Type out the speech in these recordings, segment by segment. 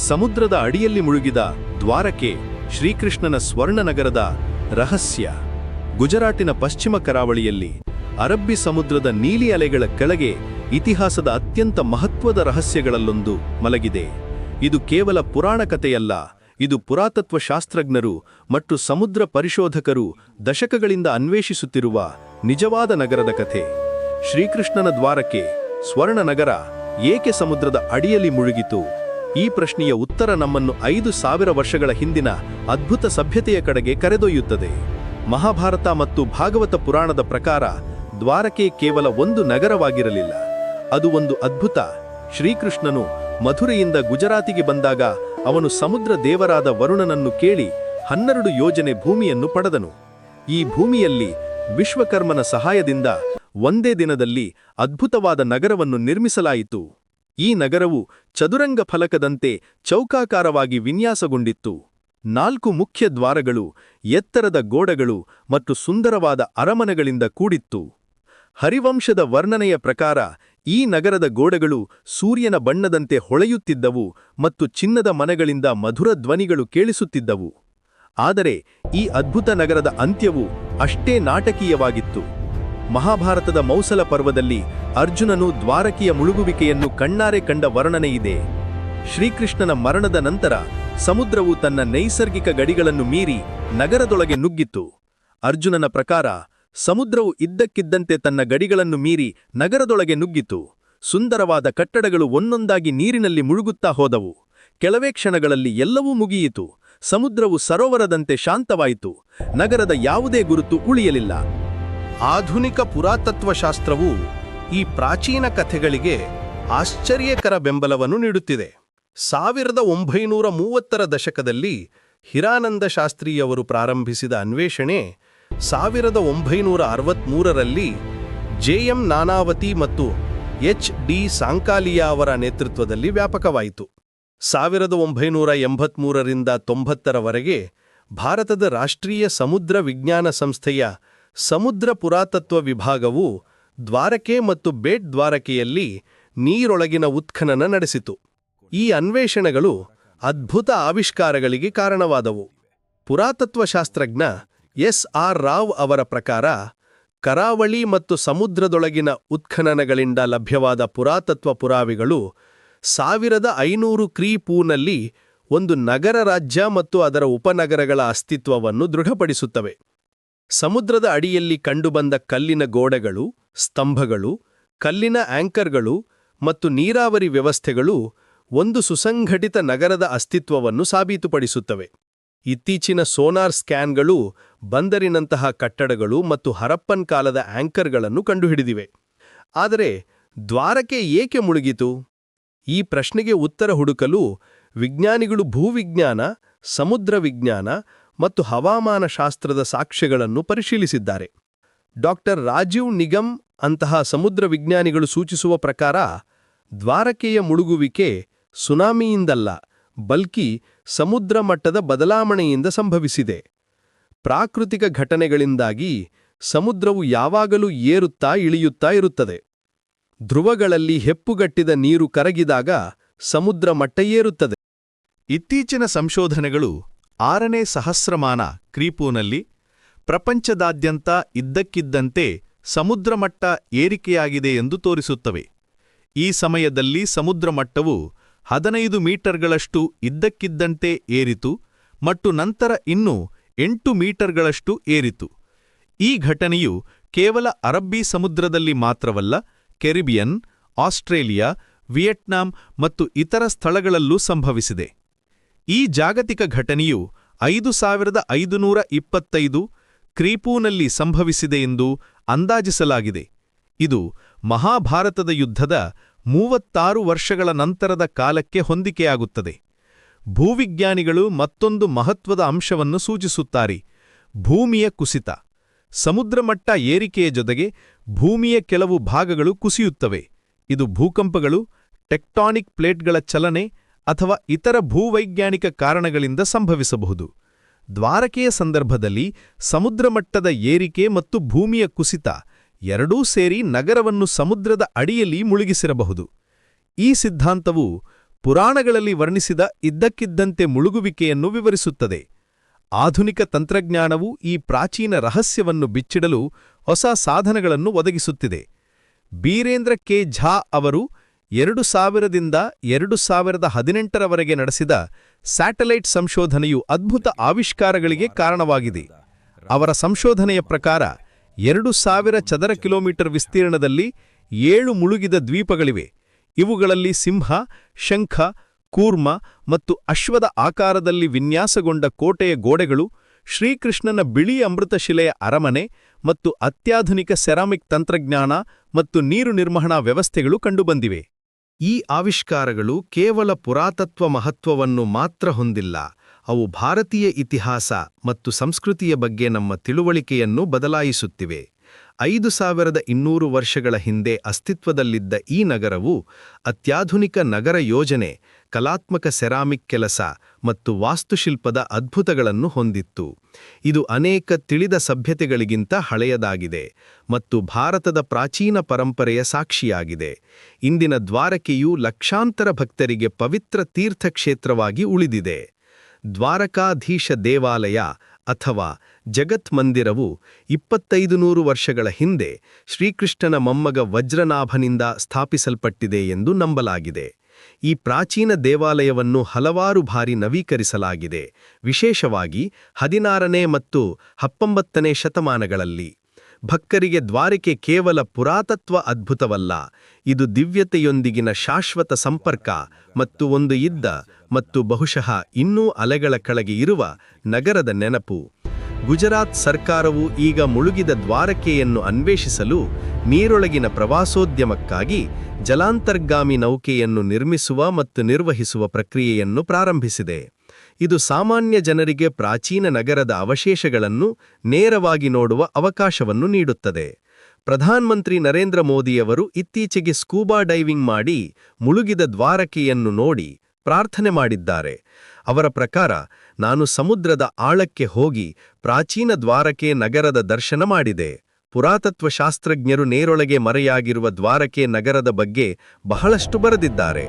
ಸಮುದ್ರದ ಅಡಿಯಲ್ಲಿ ಮುಳುಗಿದ ದ್ವಾರಕೆ ಶ್ರೀಕೃಷ್ಣನ ಸ್ವರ್ಣನಗರದ ರಹಸ್ಯ. ಗುಜರಾತಿನ ಪಶ್ಚಿಮ ಕರಾವಳಿಯಲ್ಲಿ ಅರಬ್ಬಿ ಸಮುದ್ರದ ನೀಲಿ ಅಲೆಗಳ ಕೆಳಗೆ ಇತಿಹಾಸದ ಅತ್ಯಂತ ಮಹತ್ವದ ರಹಸ್ಯಗಳಲ್ಲೊಂದು ಮಲಗಿದೆ. ಇದು ಕೇವಲ ಪುರಾಣ ಕಥೆಯಲ್ಲ, ಇದು ಪುರಾತತ್ವ ಶಾಸ್ತ್ರಜ್ಞರು ಮತ್ತು ಸಮುದ್ರ ಪರಿಶೋಧಕರು ದಶಕಗಳಿಂದ ಅನ್ವೇಷಿಸುತ್ತಿರುವ ನಿಜವಾದ ನಗರದ ಕಥೆ. ಶ್ರೀಕೃಷ್ಣನ ದ್ವಾರಕೆ ಸ್ವರ್ಣನಗರ ಏಕೆ ಸಮುದ್ರದ ಅಡಿಯಲ್ಲಿ ಮುಳುಗಿತು? ಈ ಪ್ರಶ್ನೆಯ ಉತ್ತರ ನಮ್ಮನ್ನು 5000 ವರ್ಷಗಳ ಹಿಂದಿನ ಅದ್ಭುತ ಸಭ್ಯತೆಯ ಕಡೆಗೆ ಕರೆದೊಯ್ಯುತ್ತದೆ. ಮಹಾಭಾರತ ಮತ್ತು ಭಾಗವತ ಪುರಾಣದ ಪ್ರಕಾರ ದ್ವಾರಕೆ ಕೇವಲ ಒಂದು ನಗರವಾಗಿರಲಿಲ್ಲ, ಅದು ಒಂದು ಅದ್ಭುತ. ಶ್ರೀಕೃಷ್ಣನು ಮಥುರೆಯಿಂದ ಗುಜರಾತಿಗೆ ಬಂದಾಗ ಅವನು ಸಮುದ್ರ ದೇವರಾದ ವರುಣನನ್ನು ಕೇಳಿ 12 ಯೋಜನೆ ಭೂಮಿಯನ್ನು ಪಡೆದನು. ಈ ಭೂಮಿಯಲ್ಲಿ ವಿಶ್ವಕರ್ಮನ ಸಹಾಯದಿಂದ ಒಂದೇ ದಿನದಲ್ಲಿ ಅದ್ಭುತವಾದ ನಗರವನ್ನು ನಿರ್ಮಿಸಲಾಯಿತು. ಈ ನಗರವು ಚದುರಂಗ ಫಲಕದಂತೆ ಚೌಕಾಕಾರವಾಗಿ ವಿನ್ಯಾಸಗೊಂಡಿತ್ತು. 4 ಮುಖ್ಯ ದ್ವಾರಗಳು, ಎತ್ತರದ ಗೋಡೆಗಳು ಮತ್ತು ಸುಂದರವಾದ ಅರಮನೆಗಳಿಂದ ಕೂಡಿತ್ತು. ಹರಿವಂಶದ ವರ್ಣನೆಯ ಪ್ರಕಾರ ಈ ನಗರದ ಗೋಡೆಗಳು ಸೂರ್ಯನ ಬಣ್ಣದಂತೆ ಹೊಳೆಯುತ್ತಿದ್ದವು ಮತ್ತು ಚಿನ್ನದ ಮನೆಗಳಿಂದ ಮಧುರ ಧ್ವನಿಗಳು ಕೇಳಿಸುತ್ತಿದ್ದವು. ಆದರೆ ಈ ಅದ್ಭುತ ನಗರದ ಅಂತ್ಯವು ಅಷ್ಟೇ ನಾಟಕೀಯವಾಗಿತ್ತು. ಮಹಾಭಾರತದ ಮೌಸಲ ಪರ್ವದಲ್ಲಿ ಅರ್ಜುನನು ದ್ವಾರಕೆಯ ಮುಳುಗುವಿಕೆಯನ್ನು ಕಣ್ಣಾರೆ ಕಂಡ ವರ್ಣನೆಯಿದೆ. ಶ್ರೀಕೃಷ್ಣನ ಮರಣದ ನಂತರ ಸಮುದ್ರವು ತನ್ನ ನೈಸರ್ಗಿಕ ಗಡಿಗಳನ್ನು ಮೀರಿ ನಗರದೊಳಗೆ ನುಗ್ಗಿತ್ತು. ಅರ್ಜುನನ ಪ್ರಕಾರ ಸಮುದ್ರವು ಇದ್ದಕ್ಕಿದ್ದಂತೆ ತನ್ನ ಗಡಿಗಳನ್ನು ಮೀರಿ ನಗರದೊಳಗೆ ನುಗ್ಗಿತು. ಸುಂದರವಾದ ಕಟ್ಟಡಗಳು ಒಂದೊಂದಾಗಿ ನೀರಿನಲ್ಲಿ ಮುಳುಗುತ್ತಾ ಹೋದವು. ಕೆಲವೇ ಕ್ಷಣಗಳಲ್ಲಿ ಎಲ್ಲವೂ ಮುಗಿಯಿತು. ಸಮುದ್ರವು ಸರೋವರದಂತೆ ಶಾಂತವಾಯಿತು. ನಗರದ ಯಾವುದೇ ಗುರುತು ಉಳಿಯಲಿಲ್ಲ. ಆಧುನಿಕ ಪುರಾತತ್ವಶಾಸ್ತ್ರವು ಈ ಪ್ರಾಚೀನ ಕಥೆಗಳಿಗೆ ಆಶ್ಚರ್ಯಕರ ಬೆಂಬಲವನ್ನು ನೀಡುತ್ತಿದೆ. 1930ರ ದಶಕದಲ್ಲಿ ಹಿರಾನಂದ ಶಾಸ್ತ್ರಿಯವರು ಪ್ರಾರಂಭಿಸಿದ ಅನ್ವೇಷಣೆ 1963ರಲ್ಲಿ ಜೆ.ಎಂ. ನಾನಾವತಿ ಮತ್ತು ಎಚ್.ಡಿ. ಸಾಂಕಾಲಿಯಾ ಅವರ ನೇತೃತ್ವದಲ್ಲಿ ವ್ಯಾಪಕವಾಯಿತು. 1983ರಿಂದ 90ರವರೆಗೆ ಭಾರತದ ರಾಷ್ಟ್ರೀಯ ಸಮುದ್ರ ವಿಜ್ಞಾನ ಸಂಸ್ಥೆಯ ಸಮುದ್ರ ಪುರಾತತ್ವ ವಿಭಾಗವು ದ್ವಾರಕೆ ಮತ್ತು ಬೇಟ್ ದ್ವಾರಕೆಯಲ್ಲಿ ನೀರೊಳಗಿನ ಉತ್ಖನನ ನಡೆಸಿತು. ಈ ಅನ್ವೇಷಣೆಗಳು ಅದ್ಭುತ ಆವಿಷ್ಕಾರಗಳಿಗೆ ಕಾರಣವಾದವು. ಪುರಾತತ್ವಶಾಸ್ತ್ರಜ್ಞ ಎಸ್.ಆರ್. ರಾವ್ ಅವರ ಪ್ರಕಾರ ಕರಾವಳಿ ಮತ್ತು ಸಮುದ್ರದೊಳಗಿನ ಉತ್ಖನನಗಳಿಂದ ಲಭ್ಯವಾದ ಪುರಾತತ್ವ ಪುರಾವೆಗಳು 1500 ಕ್ರಿ.ಪೂ.ನಲ್ಲಿ ಒಂದು ನಗರ ರಾಜ್ಯ ಮತ್ತು ಅದರ ಉಪನಗರಗಳ ಅಸ್ತಿತ್ವವನ್ನು ದೃಢಪಡಿಸುತ್ತವೆ. ಸಮುದ್ರದ ಅಡಿಯಲ್ಲಿ ಕಂಡುಬಂದ ಕಲ್ಲಿನ ಗೋಡೆಗಳು, ಸ್ತಂಭಗಳು, ಕಲ್ಲಿನ ಆಂಕರ್ಗಳು ಮತ್ತು ನೀರಾವರಿ ವ್ಯವಸ್ಥೆಗಳು ಒಂದು ಸುಸಂಘಟಿತ ನಗರದ ಅಸ್ತಿತ್ವವನ್ನು ಸಾಬೀತುಪಡಿಸುತ್ತವೆ. ಇತ್ತೀಚಿನ ಸೋನಾರ್ ಸ್ಕ್ಯಾನ್ಗಳು ಬಂದರಿನಂತಹ ಕಟ್ಟಡಗಳು ಮತ್ತು ಹರಪ್ಪನ್ ಕಾಲದ ಆಂಕರ್ಗಳನ್ನು ಕಂಡುಹಿಡಿದಿವೆ. ಆದರೆ ದ್ವಾರಕೆ ಏಕೆ ಮುಳುಗಿತು? ಈ ಪ್ರಶ್ನೆಗೆ ಉತ್ತರ ಹುಡುಕಲು ವಿಜ್ಞಾನಿಗಳು ಭೂವಿಜ್ಞಾನ, ಸಮುದ್ರ ವಿಜ್ಞಾನ ಮತ್ತು ಹವಾಮಾನ ಶಾಸ್ತ್ರದ ಸಾಕ್ಷ್ಯಗಳನ್ನು ಪರಿಶೀಲಿಸಿದ್ದಾರೆ. ಡಾಕ್ಟರ್ ರಾಜೀವ್ ನಿಗಮ್ ಅಂತಹ ಸಮುದ್ರ ವಿಜ್ಞಾನಿಗಳು ಸೂಚಿಸುವ ಪ್ರಕಾರ ದ್ವಾರಕೆಯ ಮುಳುಗುವಿಕೆ ಸುನಾಮಿಯಿಂದಲ್ಲ, ಬಲ್ಕಿ ಸಮುದ್ರ ಮಟ್ಟದ ಬದಲಾವಣೆಯಿಂದ ಸಂಭವಿಸಿದೆ. ಪ್ರಾಕೃತಿಕ ಘಟನೆಗಳಿಂದಾಗಿ ಸಮುದ್ರವು ಯಾವಾಗಲೂ ಏರುತ್ತಾ ಇಳಿಯುತ್ತಾ ಇರುತ್ತದೆ. ಧ್ರುವಗಳಲ್ಲಿ ಹೆಪ್ಪುಗಟ್ಟಿದ ನೀರು ಕರಗಿದಾಗ ಸಮುದ್ರ ಮಟ್ಟ ಏರುತ್ತದೆ. ಇತ್ತೀಚಿನ ಸಂಶೋಧನೆಗಳು 6ನೇ ಸಹಸ್ರಮಾನ ಕ್ರಿ.ಪೂ.ನಲ್ಲಿ ಪ್ರಪಂಚದಾದ್ಯಂತ ಇದ್ದಕ್ಕಿದ್ದಂತೆ ಸಮುದ್ರ ಮಟ್ಟ ಏರಿಕೆಯಾಗಿದೆ ಎಂದು ತೋರಿಸುತ್ತವೆ. ಈ ಸಮಯದಲ್ಲಿ ಸಮುದ್ರ ಮಟ್ಟವು 15 ಮೀಟರ್ಗಳಷ್ಟು ಇದ್ದಕ್ಕಿದ್ದಂತೆ ಏರಿತು ಮತ್ತು ನಂತರ ಇನ್ನೂ 8 ಮೀಟರ್ಗಳಷ್ಟು ಏರಿತು. ಈ ಘಟನೆಯು ಕೇವಲ ಅರಬ್ಬಿ ಸಮುದ್ರದಲ್ಲಿ ಮಾತ್ರವಲ್ಲ, ಕೆರಿಬಿಯನ್, ಆಸ್ಟ್ರೇಲಿಯಾ, ವಿಯೆಟ್ನಾಂ ಮತ್ತು ಇತರ ಸ್ಥಳಗಳಲ್ಲೂ ಸಂಭವಿಸಿದೆ. ಈ ಜಾಗತಿಕ ಘಟನೆಯು 5525 ಕ್ರಿ.ಪೂ.ನಲ್ಲಿ ಸಂಭವಿಸಿದೆ ಎಂದು ಅಂದಾಜಿಸಲಾಗಿದೆ. ಇದು ಮಹಾಭಾರತದ ಯುದ್ಧದ 36 ವರ್ಷಗಳ ನಂತರದ ಕಾಲಕ್ಕೆ ಹೊಂದಿಕೆಯಾಗುತ್ತದೆ. ಭೂವಿಜ್ಞಾನಿಗಳು ಮತ್ತೊಂದು ಮಹತ್ವದ ಅಂಶವನ್ನು ಸೂಚಿಸುತ್ತಾರೆ: ಭೂಮಿಯ ಕುಸಿತ. ಸಮುದ್ರ ಮಟ್ಟ ಏರಿಕೆಯ ಜೊತೆಗೆ ಭೂಮಿಯ ಕೆಲವು ಭಾಗಗಳು ಕುಸಿಯುತ್ತವೆ. ಇದು ಭೂಕಂಪಗಳು, ಟೆಕ್ಟಾನಿಕ್ ಪ್ಲೇಟ್ಗಳ ಚಲನೆ ಅಥವಾ ಇತರ ಭೂವೈಜ್ಞಾನಿಕ ಕಾರಣಗಳಿಂದ ಸಂಭವಿಸಬಹುದು. ದ್ವಾರಕೆಯ ಸಂದರ್ಭದಲ್ಲಿ ಸಮುದ್ರ ಮಟ್ಟದ ಏರಿಕೆ ಮತ್ತು ಭೂಮಿಯ ಕುಸಿತ ಎರಡೂ ಸೇರಿ ನಗರವನ್ನು ಸಮುದ್ರದ ಅಡಿಯಲ್ಲಿ ಮುಳುಗಿಸಿರಬಹುದು. ಈ ಸಿದ್ಧಾಂತವು ಪುರಾಣಗಳಲ್ಲಿ ವರ್ಣಿಸಿದ ಇದ್ದಕ್ಕಿದ್ದಂತೆ ಮುಳುಗುವಿಕೆಯನ್ನು ವಿವರಿಸುತ್ತದೆ. ಆಧುನಿಕ ತಂತ್ರಜ್ಞಾನವು ಈ ಪ್ರಾಚೀನ ರಹಸ್ಯವನ್ನು ಬಿಚ್ಚಿಡಲು ಹೊಸ ಸಾಧನಗಳನ್ನು ಒದಗಿಸುತ್ತಿದೆ. ಬೀರೇಂದ್ರ ಕೆ ಝಾ ಅವರು 2000ರಿಂದ 2018ರವರೆಗೆ ನಡೆಸಿದ ಸ್ಯಾಟಲೈಟ್ ಸಂಶೋಧನೆಯು ಅದ್ಭುತ ಆವಿಷ್ಕಾರಗಳಿಗೆ ಕಾರಣವಾಗಿದೆ. ಅವರ ಸಂಶೋಧನೆಯ ಪ್ರಕಾರ 2000 ಚದರ ಕಿಲೋಮೀಟರ್ ವಿಸ್ತೀರ್ಣದಲ್ಲಿ 7 ಮುಳುಗಿದ ದ್ವೀಪಗಳಿವೆ. ಇವುಗಳಲ್ಲಿ ಸಿಂಹ, ಶಂಖ, ಕೂರ್ಮ ಮತ್ತು ಅಶ್ವದ ಆಕಾರದಲ್ಲಿ ವಿನ್ಯಾಸಗೊಂಡ ಕೋಟೆಯ ಗೋಡೆಗಳು, ಶ್ರೀಕೃಷ್ಣನ ಬಿಳಿ ಅಮೃತಶಿಲೆಯ ಅರಮನೆ ಮತ್ತು ಅತ್ಯಾಧುನಿಕ ಸೆರಾಮಿಕ್ ತಂತ್ರಜ್ಞಾನ ಮತ್ತು ನೀರು ನಿರ್ವಹಣಾ ವ್ಯವಸ್ಥೆಗಳು ಕಂಡುಬಂದಿವೆ. ಈ ಆವಿಷ್ಕಾರಗಳು ಕೇವಲ ಪುರಾತತ್ವ ಮಹತ್ವವನ್ನು ಮಾತ್ರ ಹೊಂದಿಲ್ಲ, ಅವು ಭಾರತೀಯ ಇತಿಹಾಸ ಮತ್ತು ಸಂಸ್ಕೃತಿಯ ಬಗ್ಗೆ ನಮ್ಮ ತಿಳುವಳಿಕೆಯನ್ನು ಬದಲಾಯಿಸುತ್ತಿವೆ. 5200 ವರ್ಷಗಳ ಹಿಂದೆ ಅಸ್ತಿತ್ವದಲ್ಲಿದ್ದ ಈ ನಗರವು ಅತ್ಯಾಧುನಿಕ ನಗರ ಯೋಜನೆ, ಕಲಾತ್ಮಕ ಸೆರಾಮಿಕ್ ಕೆಲಸ ಮತ್ತು ವಾಸ್ತುಶಿಲ್ಪದ ಅದ್ಭುತಗಳನ್ನು ಹೊಂದಿತ್ತು. ಇದು ಅನೇಕ ತಿಳಿದ ಸಭ್ಯತೆಗಳಿಗಿಂತ ಹಳೆಯದಾಗಿದೆ ಮತ್ತು ಭಾರತದ ಪ್ರಾಚೀನ ಪರಂಪರೆಯ ಸಾಕ್ಷಿಯಾಗಿದೆ. ಇಂದಿನ ದ್ವಾರಕೆಯು ಲಕ್ಷಾಂತರ ಭಕ್ತರಿಗೆ ಪವಿತ್ರ ತೀರ್ಥಕ್ಷೇತ್ರವಾಗಿ ಉಳಿದಿದೆ. ದ್ವಾರಕಾಧೀಶ ದೇವಾಲಯ ಅಥವಾ ಜಗತ್ ಮಂದಿರವು 2500 ವರ್ಷಗಳ ಹಿಂದೆ ಶ್ರೀಕೃಷ್ಣನ ಮೊಮ್ಮಗ ವಜ್ರನಾಭನಿಂದ ಸ್ಥಾಪಿಸಲ್ಪಟ್ಟಿದೆ ಎಂದು ನಂಬಲಾಗಿದೆ. ಈ ಪ್ರಾಚೀನ ದೇವಾಲಯವನ್ನು ಹಲವಾರು ಬಾರಿ ನವೀಕರಿಸಲಾಗಿದೆ, ವಿಶೇಷವಾಗಿ 16ನೇ ಮತ್ತು 19ನೇ ಶತಮಾನಗಳಲ್ಲಿ. ಭಕ್ತರಿಗೆ ದ್ವಾರಕೆ ಕೇವಲ ಪುರಾತತ್ವ ಅದ್ಭುತವಲ್ಲ, ಇದು ದಿವ್ಯತೆಯೊಂದಿಗಿನ ಶಾಶ್ವತ ಸಂಪರ್ಕ ಮತ್ತು ಒಂದು ಇದ್ದ ಮತ್ತು ಬಹುಶಃ ಇನ್ನೂ ಅಲೆಗಳ ಕೆಳಗೆ ಇರುವ ನಗರದ ನೆನಪು. ಗುಜರಾತ್ ಸರ್ಕಾರವು ಈಗ ಮುಳುಗಿದ ದ್ವಾರಕೆಯನ್ನು ಅನ್ವೇಷಿಸಲು ನೀರೊಳಗಿನ ಪ್ರವಾಸೋದ್ಯಮಕ್ಕಾಗಿ ಜಲಾಂತರ್ಗಾಮಿ ನೌಕೆಯನ್ನು ನಿರ್ಮಿಸುವ ಮತ್ತು ನಿರ್ವಹಿಸುವ ಪ್ರಕ್ರಿಯೆಯನ್ನು ಪ್ರಾರಂಭಿಸಿದೆ. ಇದು ಸಾಮಾನ್ಯ ಜನರಿಗೆ ಪ್ರಾಚೀನ ನಗರದ ಅವಶೇಷಗಳನ್ನು ನೇರವಾಗಿ ನೋಡುವ ಅವಕಾಶವನ್ನು ನೀಡುತ್ತದೆ. ಪ್ರಧಾನಮಂತ್ರಿ ನರೇಂದ್ರ ಮೋದಿಯವರು ಇತ್ತೀಚೆಗೆ ಸ್ಕೂಬಾ ಡೈವಿಂಗ್ ಮಾಡಿ ಮುಳುಗಿದ ದ್ವಾರಕೆಯನ್ನು ನೋಡಿ ಪ್ರಾರ್ಥನೆ ಮಾಡಿದ್ದಾರೆ. ಅವರ ಪ್ರಕಾರ, ನಾನು ಸಮುದ್ರದ ಆಳಕ್ಕೆ ಹೋಗಿ ಪ್ರಾಚೀನ ದ್ವಾರಕೆ ನಗರದ ದರ್ಶನ ಮಾಡಿದೆ. ಪುರಾತತ್ವ ಶಾಸ್ತ್ರಜ್ಞರು ನೇರೊಳಗೆ ಮರೆಯಾಗಿರುವ ದ್ವಾರಕೆ ನಗರದ ಬಗ್ಗೆ ಬಹಳಷ್ಟು ಬರೆದಿದ್ದಾರೆ.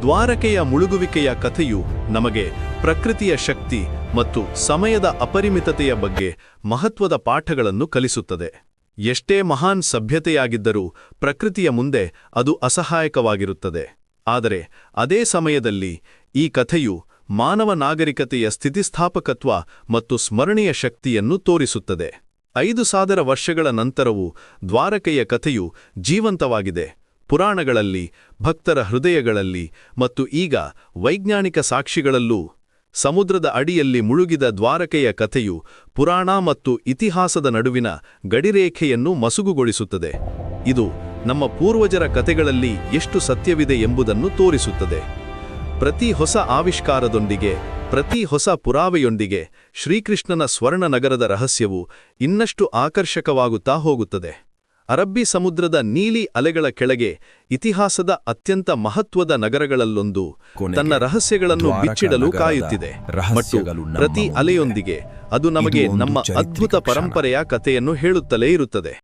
ದ್ವಾರಕೆಯ ಮುಳುಗುವಿಕೆಯ ಕಥೆಯು ನಮಗೆ ಪ್ರಕೃತಿಯ ಶಕ್ತಿ ಮತ್ತು ಸಮಯದ ಅಪರಿಮಿತತೆಯ ಬಗ್ಗೆ ಮಹತ್ವದ ಪಾಠಗಳನ್ನು ಕಲಿಸುತ್ತದೆ. ಎಷ್ಟೇ ಮಹಾನ್ ಸಭ್ಯತೆಯಾಗಿದ್ದರೂ ಪ್ರಕೃತಿಯ ಮುಂದೆ ಅದು ಅಸಹಾಯಕವಾಗಿರುತ್ತದೆ. ಆದರೆ ಅದೇ ಸಮಯದಲ್ಲಿ ಈ ಕಥೆಯು ಮಾನವ ನಾಗರಿಕತೆಯ ಸ್ಥಿತಿಸ್ಥಾಪಕತ್ವ ಮತ್ತು ಸ್ಮರಣೀಯ ಶಕ್ತಿಯನ್ನು ತೋರಿಸುತ್ತದೆ. 5000 ವರ್ಷಗಳ ನಂತರವೂ ದ್ವಾರಕೆಯ ಕಥೆಯು ಜೀವಂತವಾಗಿದೆ. ಪುರಾಣಗಳಲ್ಲಿ, ಭಕ್ತರ ಹೃದಯಗಳಲ್ಲಿ ಮತ್ತು ಈಗ ವೈಜ್ಞಾನಿಕ ಸಾಕ್ಷಿಗಳಲ್ಲೂ. ಸಮುದ್ರದ ಅಡಿಯಲ್ಲಿ ಮುಳುಗಿದ ದ್ವಾರಕೆಯ ಕಥೆಯು ಪುರಾಣ ಮತ್ತು ಇತಿಹಾಸದ ನಡುವಿನ ಗಡಿರೇಖೆಯನ್ನು ಮಸುಗುಗೊಳಿಸುತ್ತದೆ. ಇದು ನಮ್ಮ ಪೂರ್ವಜರ ಕಥೆಗಳಲ್ಲಿ ಎಷ್ಟು ಸತ್ಯವಿದೆ ಎಂಬುದನ್ನು ತೋರಿಸುತ್ತದೆ. ಪ್ರತಿ ಹೊಸ ಆವಿಷ್ಕಾರದೊಂದಿಗೆ, ಪ್ರತಿ ಹೊಸ ಪುರಾವೆಯೊಂದಿಗೆ ಶ್ರೀಕೃಷ್ಣನ ಸ್ವರ್ಣ ನಗರದ ರಹಸ್ಯವು ಇನ್ನಷ್ಟು ಆಕರ್ಷಕವಾಗುತ್ತಾ ಹೋಗುತ್ತದೆ. ಅರಬ್ಬಿ ಸಮುದ್ರದ ನೀಲಿ ಅಲೆಗಳ ಕೆಳಗೆ ಇತಿಹಾಸದ ಅತ್ಯಂತ ಮಹತ್ವದ ನಗರಗಳಲ್ಲೊಂದು ತನ್ನ ರಹಸ್ಯಗಳನ್ನು ಬಿಚ್ಚಿಡಲು ಕಾಯುತ್ತಿದೆ. ಮತ್ತು ಪ್ರತಿ ಅಲೆಯೊಂದಿಗೆ ಅದು ನಮಗೆ ನಮ್ಮ ಅದ್ಭುತ ಪರಂಪರೆಯ ಕಥೆಯನ್ನು ಹೇಳುತ್ತಲೇ ಇರುತ್ತದೆ.